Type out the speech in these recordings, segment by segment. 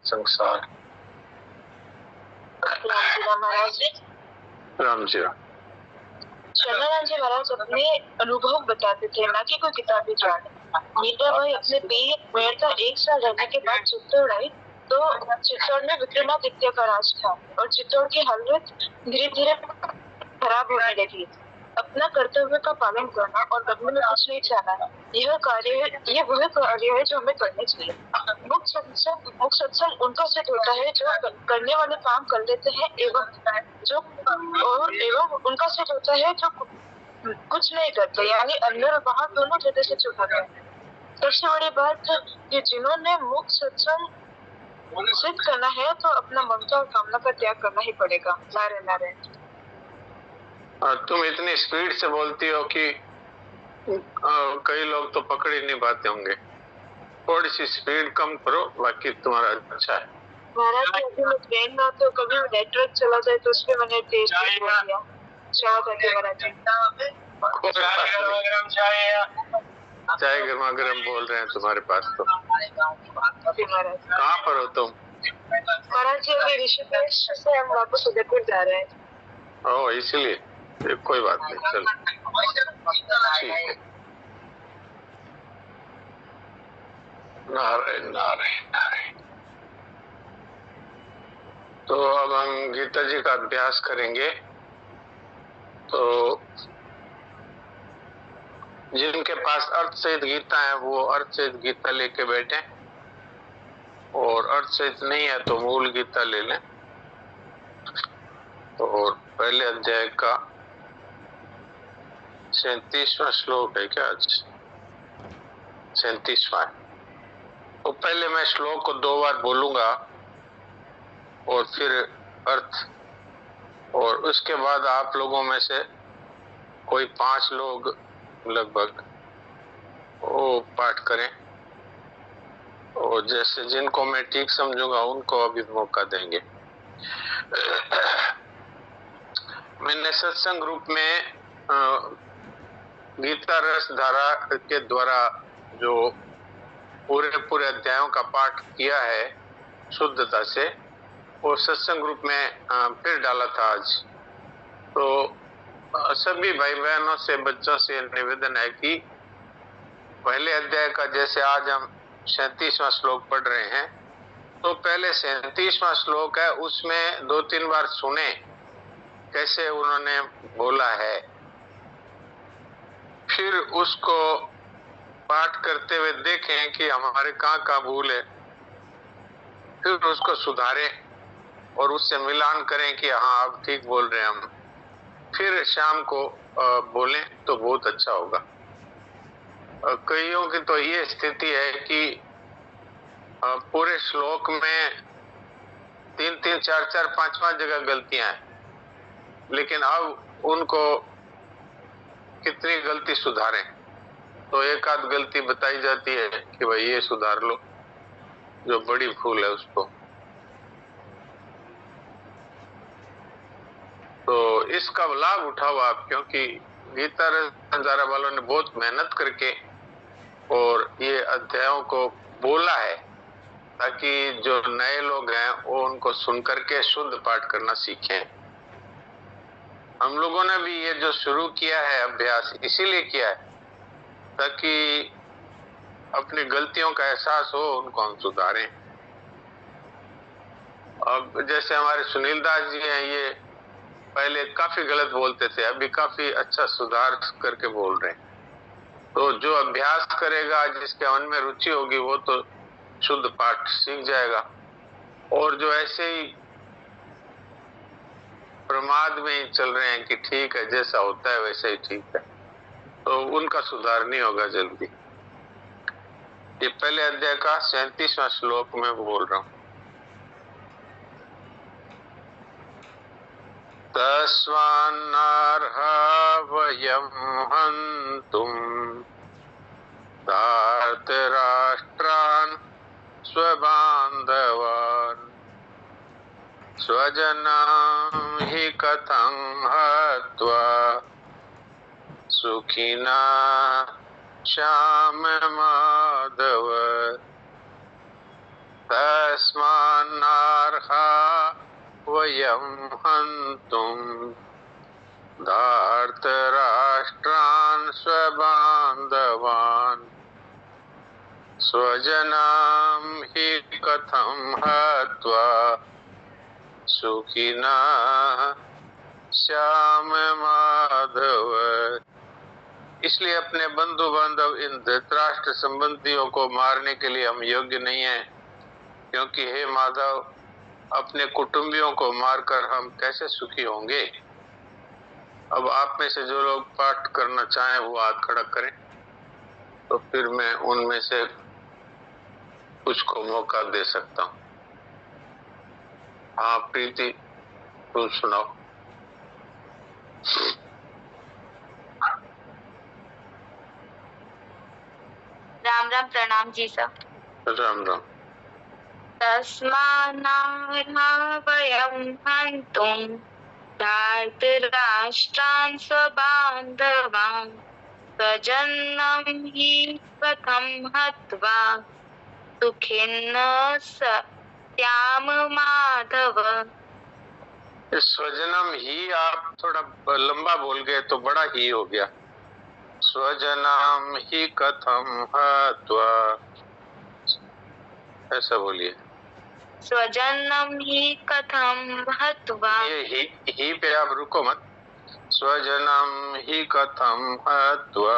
संसार। राम जी चंद्रनाथ जी महाराज अपने अनुभव बताते थे, ना कि कोई किताबी ज्ञान। मीरा भाई अपने बेटा 1 साल रहने के बाद चित्तौड़ आई, तो चित्तौड़ में विक्रमादित्य का राज था और चित्तौड़ की हालत धीरे धीरे खराब होने लगी। अपना कर्तव्य का पालन करना और बदले में कुछ नहीं चाहना, यह वह कार्य है जो हमें करने चाहिए। मुख्य सत्संग उनका सिद्ध होता है जो करने वाले काम कर लेते हैं एवं उनका सिद्ध होता है जो कुछ नहीं करते, यानी अंदर और बाहर दोनों जगह से चुप होते हैं। सबसे बड़ी बात कि जिन्होंने मुख्य सत्संग सिद्ध करना है तो अपना ममता और कामना का त्याग करना ही पड़ेगा। नारायण नारायण। तुम इतनी स्पीड से बोलती हो कि कई लोग तो पकड़ ही नहीं पाते होंगे। थोड़ी सी स्पीड कम करो, बाकी तुम्हारा अच्छा है। महाराज अभी मैं ट्रेन में तो कभी नेटवर्क चला जाए तो उसपे मैंने टेस्ट बोल दिया। चाय करके महाराज चाय गर्मा गर्म बोल रहे हैं तुम्हारे पास तो। कहाँ पर हो तुम? महाराज जी अभी ऋषिकेश से हम वापस उदयपुर जा रहे हैं। ओह, इसलिए कोई बात नहीं, चलो ठीक है। नारायण नारायण नारायण। तो अब हम गीता जी का अभ्यास करेंगे। तो जिनके पास अर्थ सहित गीता है वो अर्थ सहित गीता लेके बैठे, और अर्थ सहित नहीं है तो मूल गीता ले लें। और पहले अध्याय का 37वां श्लोक है क्या आज? 37वां। तो पहले मैं श्लोक को 2 बार बोलूंगा और फिर अर्थ, और उसके बाद आप लोगों में से कोई 5 लोग लगभग वो पाठ करें, और जैसे जिनको मैं ठीक समझूंगा उनको अभी मौका देंगे। मैंने सत्संग ग्रुप में गीता रस धारा के द्वारा जो पूरे अध्यायों का पाठ किया है शुद्धता से, वो सत्संग ग्रुप में फिर डाला था आज। तो सभी भाई बहनों से, बच्चों से निवेदन है कि पहले अध्याय का जैसे आज हम 37वां श्लोक पढ़ रहे हैं, तो पहले 37वां श्लोक है, उसमें 2-3 बार सुने कैसे उन्होंने बोला है, फिर उसको पाठ करते हुए देखें कि हमारे कहाँ भूल है, फिर उसको सुधारें और उससे मिलान करें कि हाँ अब ठीक बोल रहे हैं हम, फिर शाम को बोलें तो बहुत अच्छा होगा। कईयों की तो ये स्थिति है कि पूरे श्लोक में 3-3, 4-4, 5-5 जगह गलतियां हैं, लेकिन अब उनको कितनी गलती सुधारें, तो एक आध गलती बताई जाती है कि भाई ये सुधार लो, जो बड़ी भूल है उसको। तो इसका लाभ उठाओ आप, क्योंकि गीता रस वालों ने बहुत मेहनत करके और ये अध्यायों को बोला है, ताकि जो नए लोग हैं वो उनको सुन करके शुद्ध पाठ करना सीखें। हम लोगों ने भी ये जो शुरू किया है अभ्यास इसीलिए किया है ताकि अपनी गलतियों का एहसास हो, उनको हम सुधारें। अब जैसे हमारे सुनील दास जी हैं, ये पहले काफी गलत बोलते थे, अभी काफी अच्छा सुधार करके बोल रहे हैं। तो जो अभ्यास करेगा, जिसके मन में रुचि होगी, वो तो शुद्ध पाठ सीख जाएगा। और जो ऐसे ही प्रमाद में ही चल रहे हैं कि ठीक है जैसा होता है वैसे ही ठीक है, तो उनका सुधार नहीं होगा जल्दी। ये पहले अध्याय का 37वां श्लोक में बोल रहा हूं। तस्मान्नार्हा वयं हन्तुं धार्तराष्ट्रान् स्वबान्धवान् स्वजनं हि कथं हत्वा सुखिना श्याम माधव। तस्मान् वयं हन्तुं धार्तराष्ट्रान् स्वबान्धवान् स्वजनां हि कथं हत्वा सुखिनः श्याम माधव। इसलिए अपने बंधु बांधव इन धृतराष्ट्र संबंधियों को मारने के लिए हम योग्य नहीं हैं, क्योंकि हे माधव, अपने कुटुंबियों को मारकर हम कैसे सुखी होंगे। अब आप में से जो लोग पाठ करना चाहें वो हाथ खड़ा करें, तो फिर मैं उनमें से कुछ को मौका दे सकता हूँ। हाँ प्रीति, तुम सुनाओ। राम राम, प्रणाम जी सब। राम राम। तस्मान्नार्हा वयं हन्तुं धार्तराष्ट्रान् स्वबान्धवान् स्वजनं हि कथं हत्वा सुखिनः स्याम माधव। स्वजनम ही आप थोड़ा लंबा बोल गए तो बड़ा ही हो गया। स्वजनम ही कथम हत्वा, ऐसा बोलिए। स्वजनम ही कथम हत्वा, ये ही पे आप रुको मत। स्वजनम ही कथम हत्वा,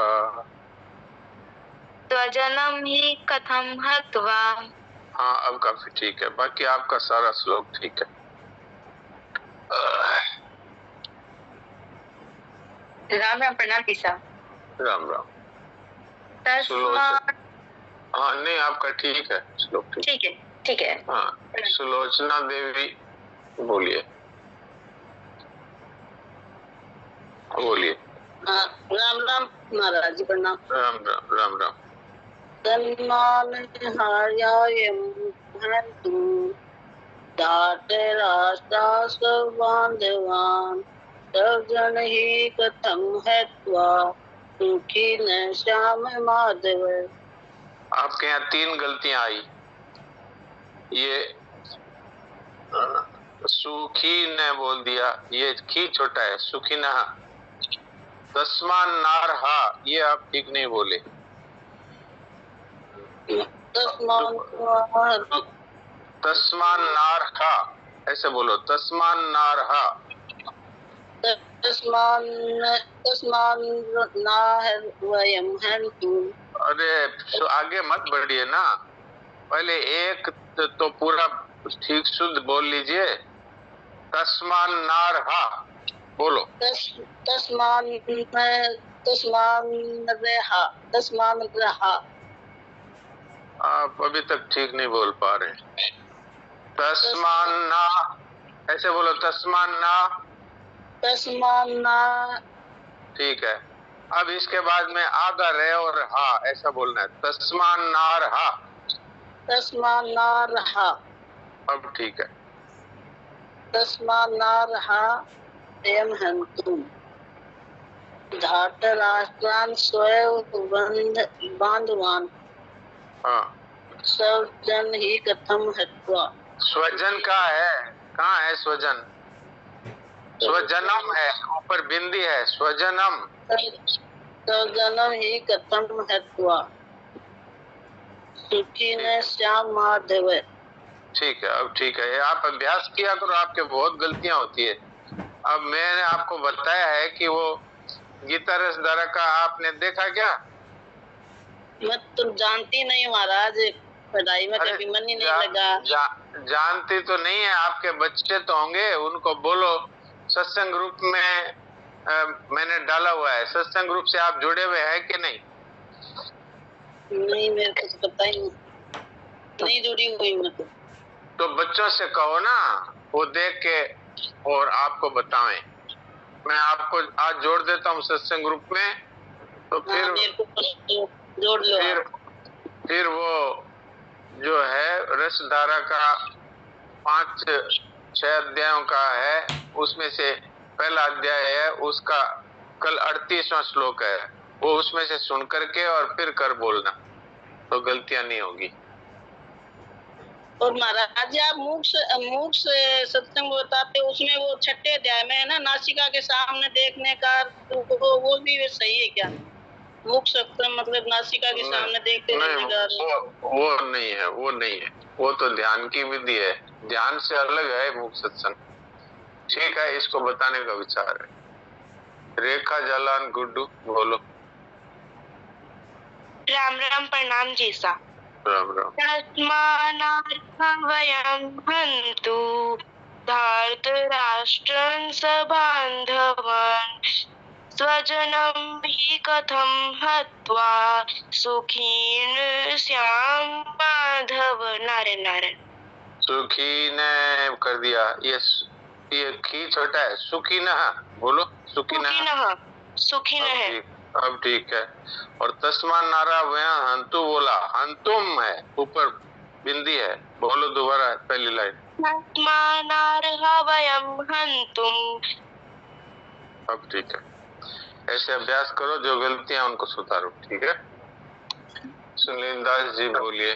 स्वजनम ही कथम हत्वा। हाँ अब काफी ठीक है, बाकी आपका सारा श्लोक ठीक है। राम राम, प्रणाम पिसा। राम राम। हाँ नहीं, आपका ठीक है, श्लोक ठीक है। ठीक है। हाँ, सुलोचना देवी बोलिए। बोलिए। राम राम महाराज जी, प्रणाम। राम राम। राम राम। तन्मानहार्यायं हन्तुं धार्तराष्ट्रास्त्वबान्धवान् स्वजनं हि कथं हत्वा सुखिनः श्याम माधव। आपके यहाँ 3 गलतियां आई। ये सुखी ने बोल दिया, ये खी छोटा है, सुखी न। तस्मान नारहा, ये आप ठीक नहीं बोले। तस्मान नारहा, ऐसे बोलो, तस्मान नारहा। वयं हन्तुं। अरे आगे मत बढ़िए ना, पहले एक तो पूरा ठीक शुद्ध बोल लीजिए। तस्मान नारहा बोलो। तस्मान रहा। आप अभी तक ठीक नहीं बोल पा रहे। तस्मान ना, ऐसे बोलो, तस्मान ना। ठीक है। अब इसके बाद में आधा रे और हा ऐसा बोलना है। तस्मान नार हा। अब ठीक है। वयं हन्तुं धार्तराष्ट्रान् स्वबान्धवान् हाँ, स्वजन ही कथम हत्वा। स्वजन का है, कहाँ है स्वजन? स्वजनम है, ऊपर बिंदी है, स्वजनम। स्वजनम ही कथम हत्वा सुखिनः श्याम माधव। ठीक है, अब ठीक है। आप अभ्यास किया करो, आपके बहुत गलतियां होती है। अब मैंने आपको बताया है कि वो गीता रस धारा का आपने देखा क्या? मैं तो जानती नहीं महाराज, पढ़ाई में कभी मन ही नहीं लगा। जानती तो नहीं है, आपके बच्चे तो होंगे, उनको बोलो सत्संग ग्रुप में मैंने डाला हुआ है। सत्संग ग्रुप से आप जुड़े हुए हैं कि नहीं? नहीं, मेरे को तो पता ही नहीं जुड़ी हुई मैं तो बच्चों से कहो ना, वो देख के और आपको बताएं। मैं आपको आज जोड़ देता हूँ सत्संग ग्रुप में, तो फिर जोड़ लो। फिर वो जो है रस धारा का 5-6 अध्यायों का है, उसमें से पहला अध्याय है, उसका कल 38वां श्लोक है, वो उसमें से सुन करके और फिर कर बोलना, तो गलतियां नहीं होगी। और महाराज जी आप मूक सत्संग बताते हो, उसमें वो 6ठे अध्याय में है ना, नासिका के सामने देखने का, तो वो भी सही है क्या? मूक सत्संग मतलब नासिका के सामने देखते रहने का? वो नहीं है, वो नहीं है, वो तो ध्यान की विधि है, ध्यान से अलग है मूक सत्संग। ठीक है, इसको बताने का विचार है। रेखा जालान गुड्डू बोलो। राम राम, प्रणाम जी सा। राम राम। तस्मानार्हवयं हन्तु धार्तराष्ट्रान् सबान्धवान् स्वजनं हि कथं हत्वा सुखी न स्याम माधव। नारायण नारायण। सुखी ने कर दिया, ये खी छोटा है, सुखी न बोलो, सुखी न है। अब ठीक है। और तस्मान नारा वह हंतु बोला, हंतुम है, ऊपर बिंदी है, बोलो दोबारा पहली लाइन। तस्मानार्हवयं हन्तुम। अब ठीक है, ऐसे अभ्यास करो, जो गलतियां उनको सुधारो, ठीक है। सुनील दास जी बोलिए।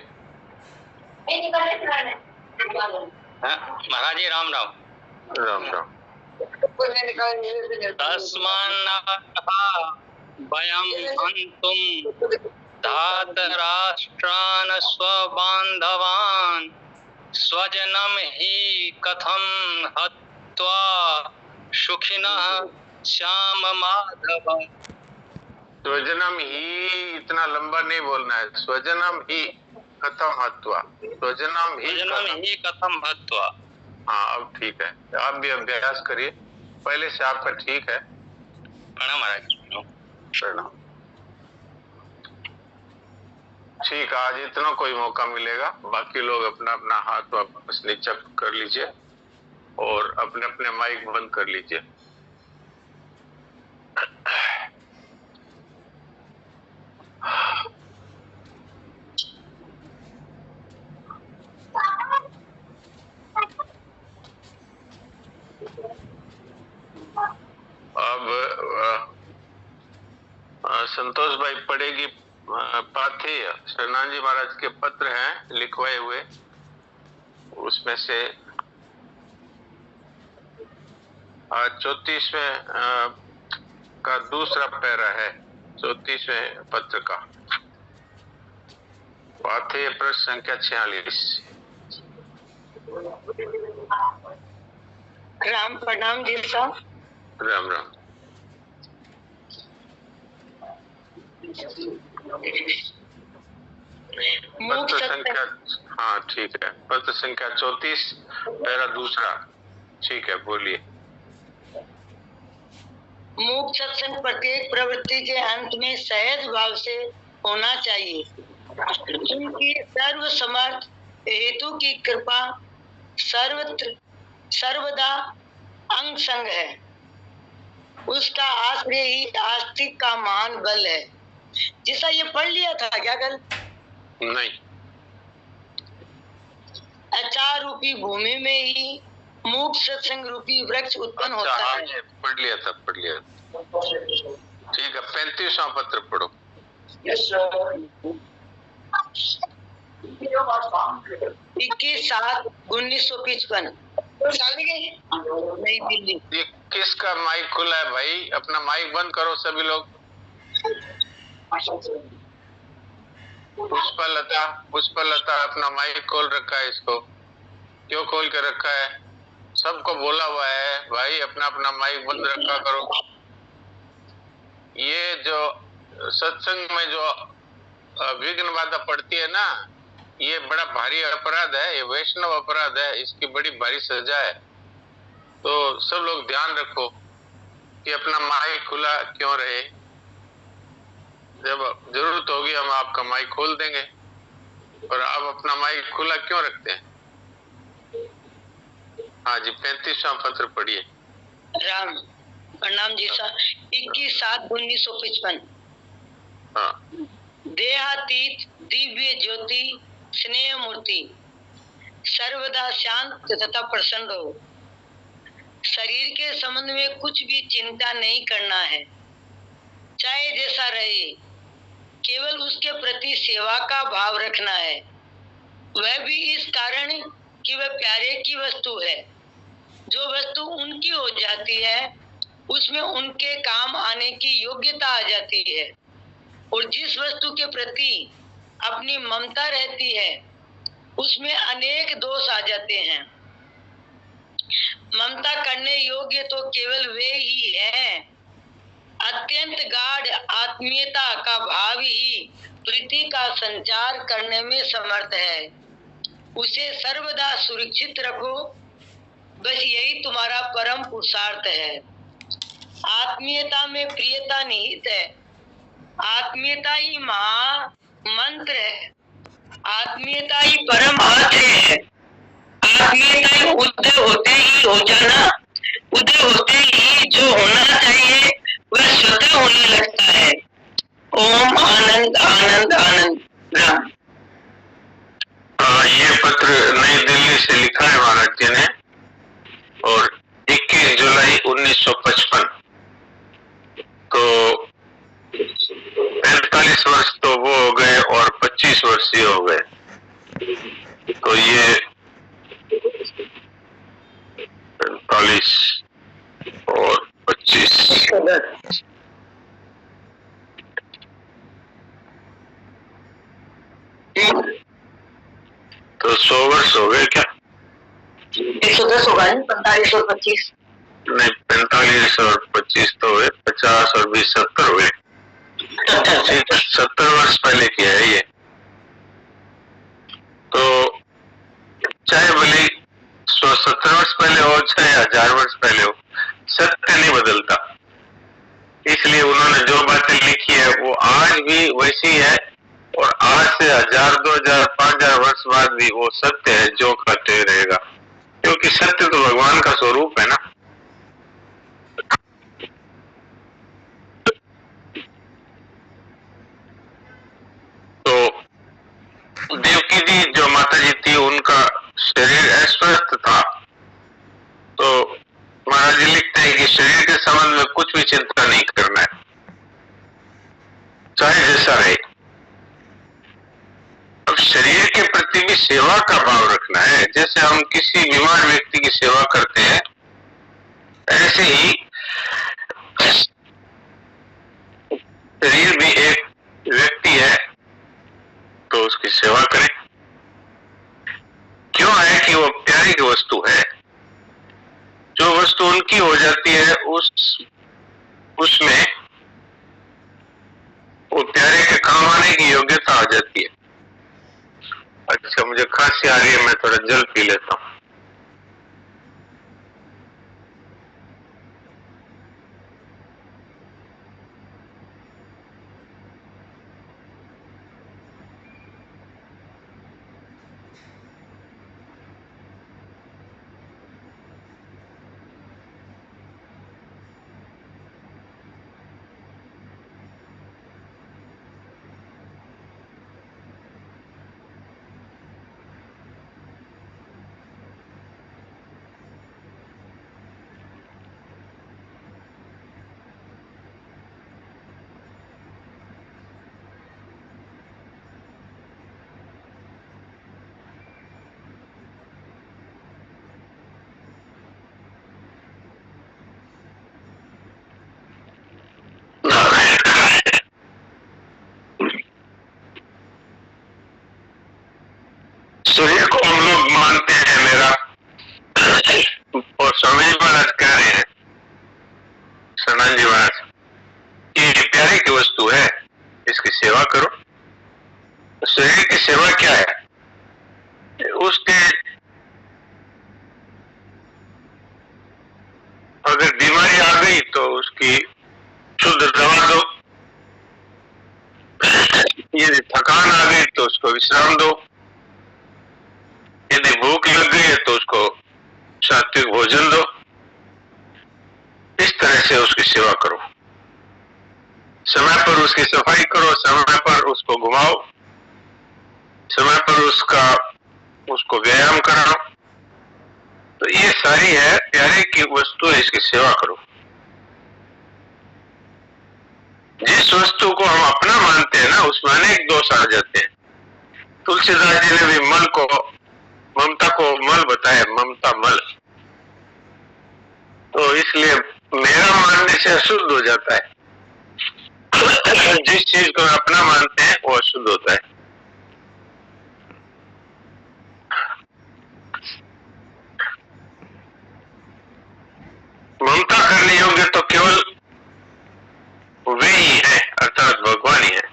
महाराज जी राम राम। राम राम। तस्मान्नर्हवयं हन्तुं धार्तराष्ट्रान् स्वबान्धवान् स्वजनं हि कथं हत्वा सुखिनः श्याम माधव। स्वजनम ही इतना लंबा नहीं बोलना है, स्वजनम ही कथम हत्वा, स्वजनम ही कथम हत्वा। हाँ अब ठीक है, आप भी अभ्यास करिए, पहले से आपका ठीक है। प्रणाम महाराज। प्रणाम। ठीक है, आज इतना कोई मौका मिलेगा, बाकी लोग अपना अपना हाथ वापस नीचे कर लीजिए और अपने अपने माइक बंद कर लीजिए। अब संतोष भाई पढ़ेगी पाथेय, शरणान जी महाराज के पत्र हैं लिखवाए हुए, उसमें से 34वें का दूसरा पैरा है, 34वें पत्र का, पाथेय प्रश्न संख्या 46। राम प्रणाम जी साहब। राम राम। पत्र संख्या, हाँ ठीक है, पत्र संख्या 34 पैरा दूसरा, ठीक है बोलिए। मूक सत्संग प्रत्येक प्रवृत्ति के अंत में सहज भाव से होना चाहिए, क्योंकि सर्व समर्थ हेतु की कृपा सर्वत्र सर्वदा अंग संग है। उसका आश्रय ही आस्तिक का महान बल है। जैसा ये पढ़ लिया था क्या कल? नहीं। अचार रूपी भूमि में ही मूक सत्संग रूपी वृक्ष उत्पन्न होता है। पढ़ लिया था, पढ़ लिया। ठीक है, 35वां पत्र पढ़ो। 21/7/1955 नई दिल्ली। ये किसका माइक खुला है भाई? अपना माइक बंद करो सभी लोग। पुष्पलता अपना माइक खोल रखा है, इसको क्यों खोल के रखा है? सबको बोला हुआ है भाई अपना अपना माइक बंद रखा करो। ये जो सत्संग में जो विघ्न बाधा पड़ती है ना, ये बड़ा भारी अपराध है, ये वैष्णव अपराध है, इसकी बड़ी भारी सजा है। तो सब लोग ध्यान रखो कि अपना माइक खुला क्यों रहे। जब जरूरत होगी हम आपका माइक खोल देंगे, और आप अपना माइक खुला क्यों रखते हैं? हाँ जी, 35वां पत्र पढ़िए। राम प्रणाम जी सर। 21/7/1955। हाँ। देहातीत दिव्य ज्योति स्नेह मूर्ति सर्वदा शांत तथा प्रसन्न हो। शरीर के संबंध में कुछ भी चिंता नहीं करना है, चाहे जैसा रहे, केवल उसके प्रति सेवा का भाव रखना है। वह भी इस कारण कि वह प्यारे की वस्तु है। जो वस्तु उनकी हो जाती है उसमें उनके काम आने की योग्यता आ जाती है, और जिस वस्तु के प्रति अपनी ममता रहती है उसमें अनेक दोष आ जाते हैं। ममता करने योग्य तो केवल वे ही हैं। अत्यंत गाढ़ आत्मीयता का भाव ही प्रीति का संचार करने में समर्थ है। उसे सर्वदा सुरक्षित रखो, बस यही तुम्हारा परम पुरुषार्थ है। आत्मीयता में प्रियता निहित है। आत्मीयता ही महामंत्र है। आत्मीयता ही परम अर्थ है। आत्मीयता ही उदय होते ही हो जाना, उदय होते ही जो होना चाहिए वह स्वतः होने लगता है। ओम आनंद आनंद आनंद। राम। ये पत्र नई दिल्ली से लिखा है महाराज जी ने, और 21 जुलाई 1955। तो 45 वर्ष तो वो हो गए और 25 वर्ष ये हो गए। तो ये 45 और 25 तो 100 वर्ष हो गए क्या? 110 होगा, 45 और 25 नहीं, 45 और 25 तो हुए, 50 और 20 70 हुए। 70 वर्ष पहले किया है ये। तो चाहे भले 170 वर्ष पहले हो चाहे 1000 वर्ष पहले हो, सत्य नहीं बदलता। इसलिए उन्होंने जो बातें लिखी है वो आज भी वैसी है, और आज से 1000, 2000, 5000 वर्ष बाद भी वो सत्य है, जो कहते रहेगा, क्योंकि सत्य तो भगवान का स्वरूप है ना। तो देवकी जी जो माता जी थी, उनका शरीर अस्वस्थ था। तो महाराज जी लिखते हैं कि शरीर के संबंध में कुछ भी चिंता नहीं करना है, चाहे जैसा रहे। अब शरीर के प्रति भी सेवा का भाव रखना है। जैसे हम किसी बीमार व्यक्ति की सेवा करते हैं, ऐसे ही शरीर भी एक व्यक्ति है, तो उसकी सेवा करें। क्यों है कि वो प्यारी की वस्तु है। जो वस्तु उनकी हो जाती है उसमें वो प्यारे के काम आने की योग्यता आ जाती है। अच्छा, मुझे खांसी आ रही है, मैं थोड़ा जल पी लेता हूँ। सूर्य को हम लोग मानते हैं मेरा, और स्वामी जी महाराज कह रहे हैं, सनातन जी महाराज, कि ये प्यारे की वस्तु है, इसकी सेवा करो। शरीर की सेवा क्या है? उसके अगर बीमारी आ गई तो उसकी शुद्ध दवा दो, यदि थकान आ गई तो उसको विश्राम दो, यदि भूख लग गई है तो उसको सात्विक भोजन दो। इस तरह से उसकी सेवा करो। समय पर उसकी सफाई करो, समय पर उसको घुमाओ, समय पर उसको व्यायाम कराओ। तो ये सारी है प्यारे की वस्तु है, इसकी सेवा करो। जिस वस्तु को हम अपना मानते हैं ना, उसमें अनेक दोष आ जाते हैं। तुलसीदास जी ने भी मल को, ममता को मल बताया, ममता मल। तो इसलिए मेरा मानने से अशुद्ध हो जाता है। जिस चीज को अपना मानते हैं वो अशुद्ध होता है। ममता करने योग्य तो केवल वे ही है, अर्थात भगवान ही है।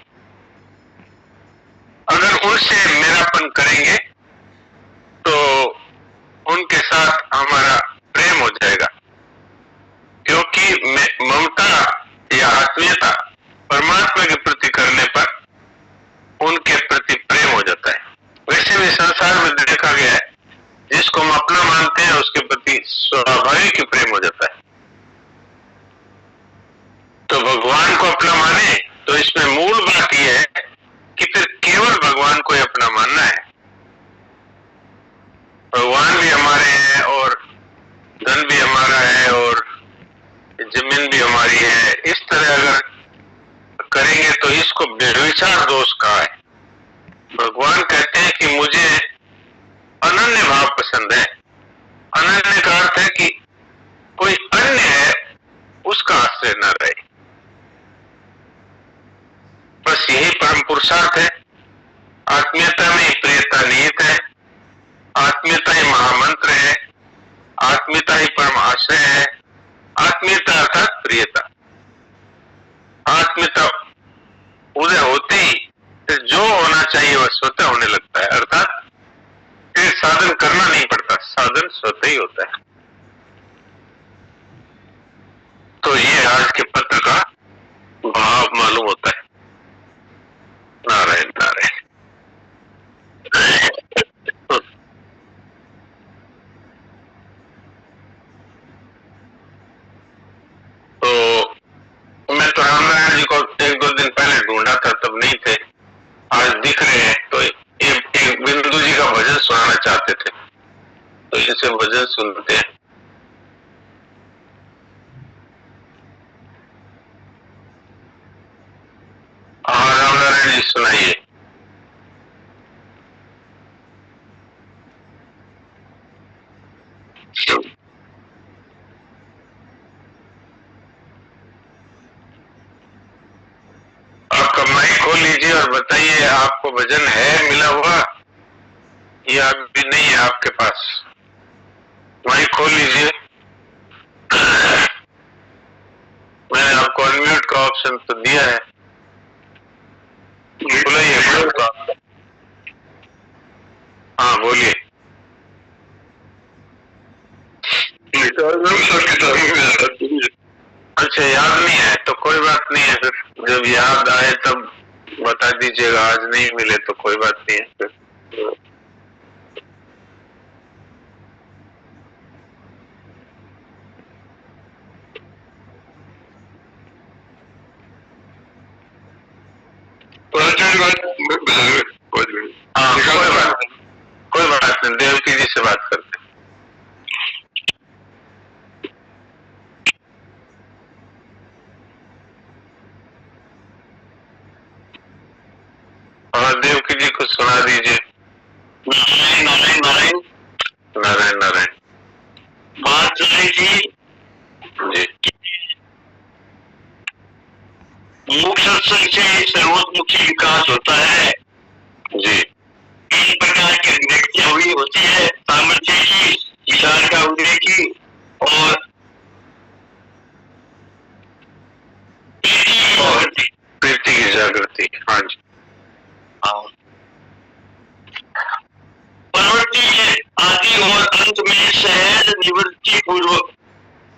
अगर उनसे मेरापन करेंगे तो उनके साथ हमारा प्रेम हो जाएगा, क्योंकि ममता या आत्मीयता परमात्मा के प्रति करने पर उनके प्रति प्रेम हो जाता है। वैसे भी संसार में देखा गया है, जिसको हम अपना मानते हैं उसके प्रति स्वाभाविक ही प्रेम हो जाता है। तो भगवान को अपना माने तो इसमें मूल बात यह है कि फिर केवल भगवान को ही अपना मानना है। भगवान भी हमारे हैं और धन भी हमारा है और जमीन भी हमारी है। इस तरह अगर करेंगे तो इसको बेविचार दोष कहा है। भगवान कहते हैं कि मुझे अनन्य भाव पसंद है। अनन्य का अर्थ है कि कोई अन्य है उसका आश्रय न रहे। बस यही परम पुरुषार्थ है। आत्मीयता में ही प्रियता निहित है। आत्मीयता ही महामंत्र है। आत्मीयता ही परम आश्रय है। आत्मीयता अर्थात प्रियता। आत्मीयता उदय होते ही फिर जो होना चाहिए वह स्वतः होने लगता है, अर्थात फिर साधन करना नहीं पड़ता, साधन स्वतः ही होता है। तो ये आज के पत्र का भाव मालूम होता है। नारायण नारायण। तो मैं तो रामनारायण जी को एक दो दिन पहले ढूंढा था, तब नहीं थे, आज दिख रहे हैं। तो एक बिंदु जी का भजन सुनाना चाहते थे, तो इनसे भजन सुनते हैं। हाँ रामनारायण जी सुनाइए। आपका माइक खोल लीजिए और बताइए आपको भजन है मिला हुआ या अभी नहीं है आपके पास। माइक खोल लीजिए। मैंने आपको अनम्यूट का ऑप्शन तो दिया है, बोलिए। हाँ बोलिए। अच्छा याद नहीं है तो कोई बात नहीं है, फिर जब याद आए तब बता दीजिएगा। आज नहीं मिले तो कोई बात नहीं है फिर। हाँ कोई बात नहीं, देवकी जी से बात करते। और देवकी जी को सुना दीजिए। नारायण नारायण नारायण नारायण नारायण। बात रही थी जी मुख सत्संग से सर्वोत्मुखी विकास होता है। जी तीन प्रकार की अभिव्यक्तियां हुई होती है, सामर्थ्य की, विचार का उदय की और प्रीति की जागृति। हाँ जी। प्रवृत्ति के आदि और अंत में सहज निवृत्ति पूर्वक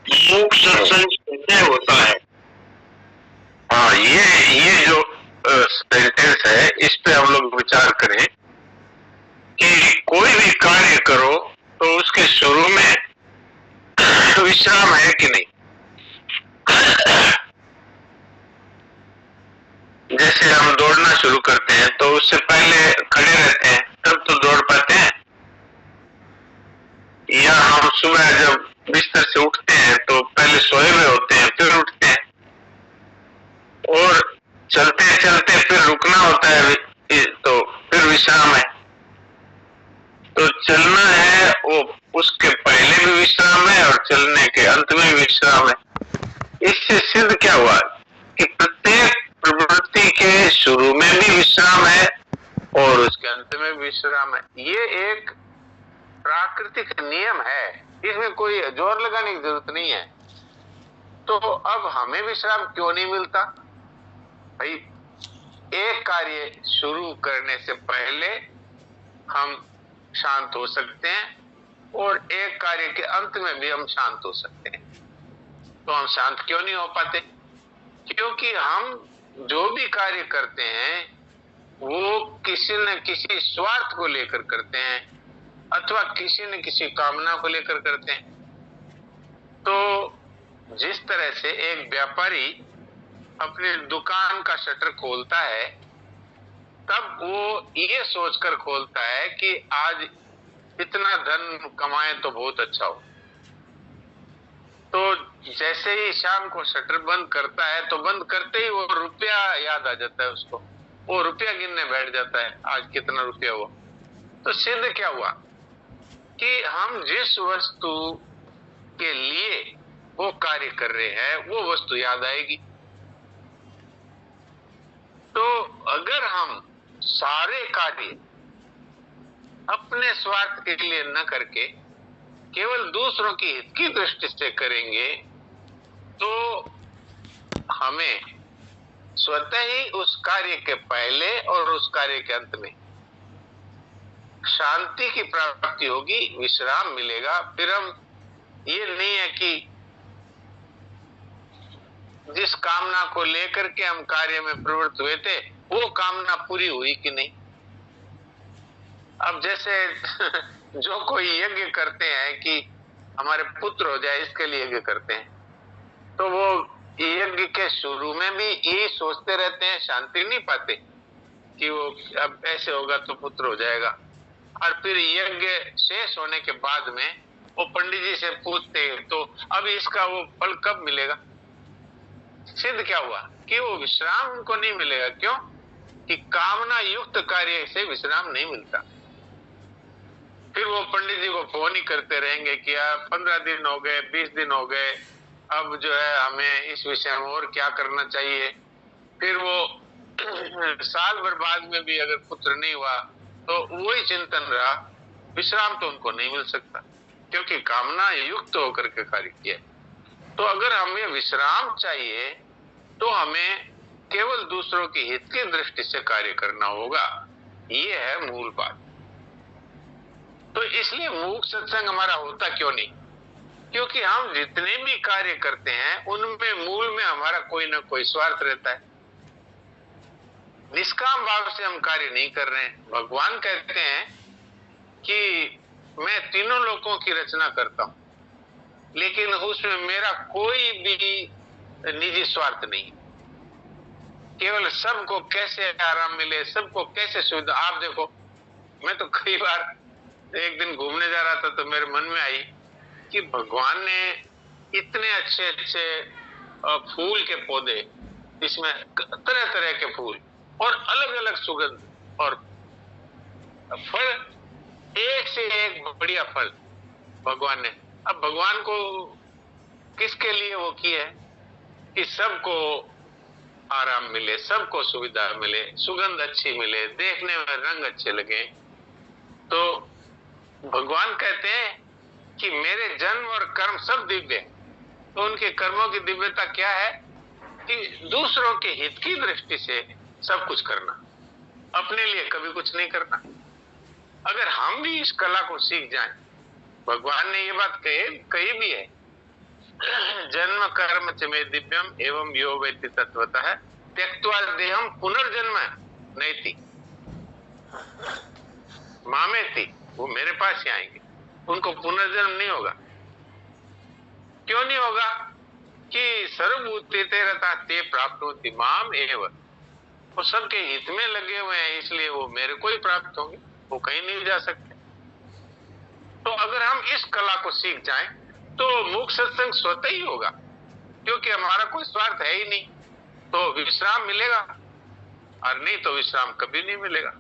मुख सत्संग कैसे होता है। हाँ ये जो सेंटेंस है इस पे हम लोग विचार करें कि कोई भी कार्य करो तो उसके शुरू में विश्राम है कि नहीं। जैसे हम दौड़ना शुरू करते हैं तो उससे पहले खड़े रहते हैं तब तो दौड़ पाते हैं, या हम सुबह जब बिस्तर से उठते हैं तो पहले सोए हुए होते हैं फिर उठते हैं, और चलते चलते फिर रुकना होता है तो फिर विश्राम है। तो चलना है वो उसके पहले भी विश्राम है और चलने के अंत में भी विश्राम है। इससे सिद्ध क्या हुआ कि प्रत्येक प्रवृत्ति के शुरू में भी विश्राम है और उसके अंत में भी विश्राम है। ये एक प्राकृतिक नियम है, इसमें कोई जोर लगाने की जरूरत नहीं है। तो अब हमें विश्राम क्यों नहीं मिलता भाई? एक कार्य शुरू करने से पहले हम शांत हो सकते हैं और एक कार्य के अंत में भी हम शांत हो सकते हैं। तो हम शांत क्यों नहीं हो पाते? क्योंकि हम जो भी कार्य करते हैं वो किसी न किसी स्वार्थ को लेकर करते हैं अथवा किसी न किसी कामना को लेकर करते हैं। तो जिस तरह से एक व्यापारी अपनी दुकान का शटर खोलता है तब वो ये सोचकर खोलता है कि आज इतना धन कमाए तो बहुत अच्छा हो। तो जैसे ही शाम को शटर बंद करता है तो बंद करते ही वो रुपया याद आ जाता है उसको, वो रुपया गिनने बैठ जाता है आज कितना रुपया हुआ। तो सिद्ध क्या हुआ कि हम जिस वस्तु के लिए वो कार्य कर रहे हैं वो वस्तु याद आएगी। तो अगर हम सारे कार्य अपने स्वार्थ के लिए न करके केवल दूसरों की हित की दृष्टि से करेंगे तो हमें स्वतः ही उस कार्य के पहले और उस कार्य के अंत में शांति की प्राप्ति होगी, विश्राम मिलेगा। फिर हम ये नहीं है कि जिस कामना को लेकर के हम कार्य में प्रवृत्त हुए थे वो कामना पूरी हुई कि नहीं। अब जैसे जो कोई यज्ञ करते हैं कि हमारे पुत्र हो जाए इसके लिए यज्ञ करते हैं, तो वो यज्ञ के शुरू में भी यही सोचते रहते हैं, शांति नहीं पाते कि वो अब ऐसे होगा तो पुत्र हो जाएगा। और फिर यज्ञ शेष होने के बाद में वो पंडित जी से पूछते हैं तो अब इसका वो फल कब मिलेगा? सिद्ध क्या हुआ कि वो विश्राम उनको नहीं मिलेगा। क्यों? कि कामना युक्त कार्य से विश्राम नहीं मिलता। फिर वो पंडित जी को फोन ही करते रहेंगे कि 15 दिन हो गए, 20 दिन हो गए, अब जो है हमें इस विषय में और क्या करना चाहिए। फिर वो साल भर बाद में भी अगर पुत्र नहीं हुआ तो वही चिंतन रहा, विश्राम तो उनको नहीं मिल सकता क्योंकि कामना युक्त होकर के कार्य किया। तो अगर हमें विश्राम चाहिए तो हमें केवल दूसरों की हित की दृष्टि से कार्य करना होगा। ये है मूल बात। तो इसलिए मूक सत्संग हमारा होता क्यों नहीं? क्योंकि हम जितने भी कार्य करते हैं उनमें मूल में हमारा कोई ना कोई स्वार्थ रहता है। निष्काम भाव से हम कार्य नहीं कर रहे हैं। भगवान कहते हैं कि मैं तीनों लोकों की रचना करता हूं लेकिन उसमें मेरा कोई भी निजी स्वार्थ नहीं, केवल सबको कैसे आराम मिले, सबको कैसे सुविधा। आप देखो, मैं तो कई बार एक दिन घूमने जा रहा था तो मेरे मन में आई कि भगवान ने इतने अच्छे अच्छे फूल के पौधे, इसमें तरह तरह के फूल और अलग अलग सुगंध और फल, एक से एक बढ़िया फल भगवान ने। अब भगवान को किसके लिए वो किया है कि सबको आराम मिले, सबको सुविधा मिले, सुगंध अच्छी मिले, देखने में रंग अच्छे लगे। तो भगवान कहते हैं कि मेरे जन्म और कर्म सब दिव्य। तो उनके कर्मों की दिव्यता क्या है कि दूसरों के हित की दृष्टि से सब कुछ करना, अपने लिए कभी कुछ नहीं करना। अगर हम भी इस कला को सीख जाएं, भगवान ने ये बात कही भी है, जन्म कर्म च मे दिव्यम एवं यो वेत्ति तत्वतः त्यक्त्वा देहम पुनर्जन्म नैति मामेति। वो मेरे पास ही आएंगे, उनको पुनर्जन्म नहीं होगा। क्यों नहीं होगा? कि सर्वभूते रहता ते प्राप्त होती माम एव। वो सबके हित में लगे हुए हैं इसलिए वो मेरे को ही प्राप्त होंगे, वो कहीं नहीं जा सकते। तो अगर हम इस कला को सीख जाएं तो मूक सत्संग स्वतः ही होगा क्योंकि हमारा कोई स्वार्थ है ही नहीं। तो विश्राम मिलेगा और नहीं तो विश्राम कभी नहीं मिलेगा।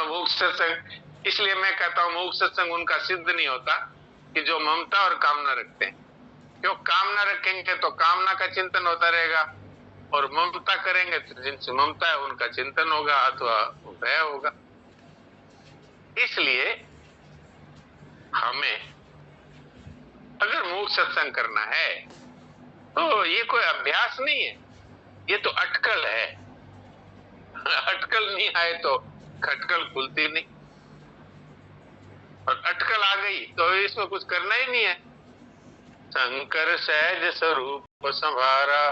मूक सत्संग, इसलिए मैं कहता हूँ मूक सत्संग उनका सिद्ध नहीं होता कि जो ममता और कामना रखते हैं। क्यों कामना रखेंगे तो कामना का चिंतन होता रहेगा, और ममता करेंगे तो जिनसे ममता है उनका चिंतन होगा अथवा भय होगा। इसलिए हमें अगर मूक सत्संग करना है तो ये कोई अभ्यास नहीं है, ये तो अटकल है। अटकल नहीं आए तो खटकल खुलती नहीं, और अटकल आ गई तो इसमें कुछ करना ही नहीं है। शंकर सहज स्वरूप संभारा,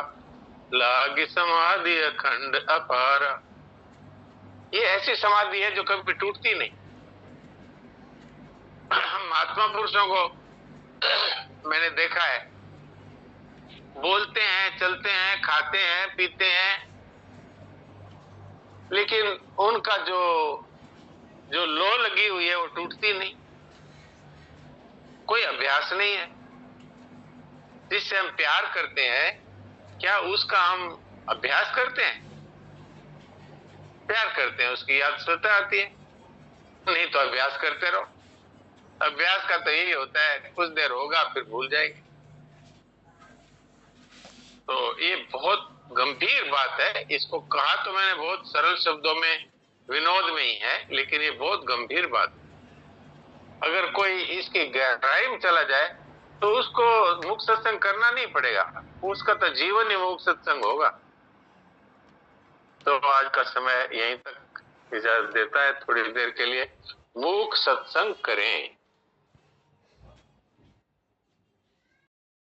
लागी समाधि अखंड अपारा। ये ऐसी समाधि है जो कभी टूटती नहीं। महात्मा पुरुषों को मैंने देखा है, बोलते हैं, चलते हैं, खाते हैं, पीते हैं, लेकिन उनका जो लो लगी हुई है वो टूटती नहीं। कोई अभ्यास नहीं है। जिससे हम प्यार करते हैं, क्या उसका हम अभ्यास करते हैं? प्यार करते हैं, उसकी याद स्वतः आती है, नहीं तो अभ्यास करते रहो। अभ्यास का तो यही होता है, कुछ देर होगा फिर भूल जाएंगे। तो ये बहुत गंभीर बात है। इसको कहा तो मैंने बहुत सरल शब्दों में, विनोद में ही है, लेकिन ये बहुत गंभीर बात है। अगर कोई इसकी गहराई में चला जाए तो उसको मुख सत्संग करना नहीं पड़ेगा, उसका तो जीवन ही मुख सत्संग होगा। तो आज का समय यहीं तक इजाजत देता है। थोड़ी देर के लिए मुख सत्संग करें।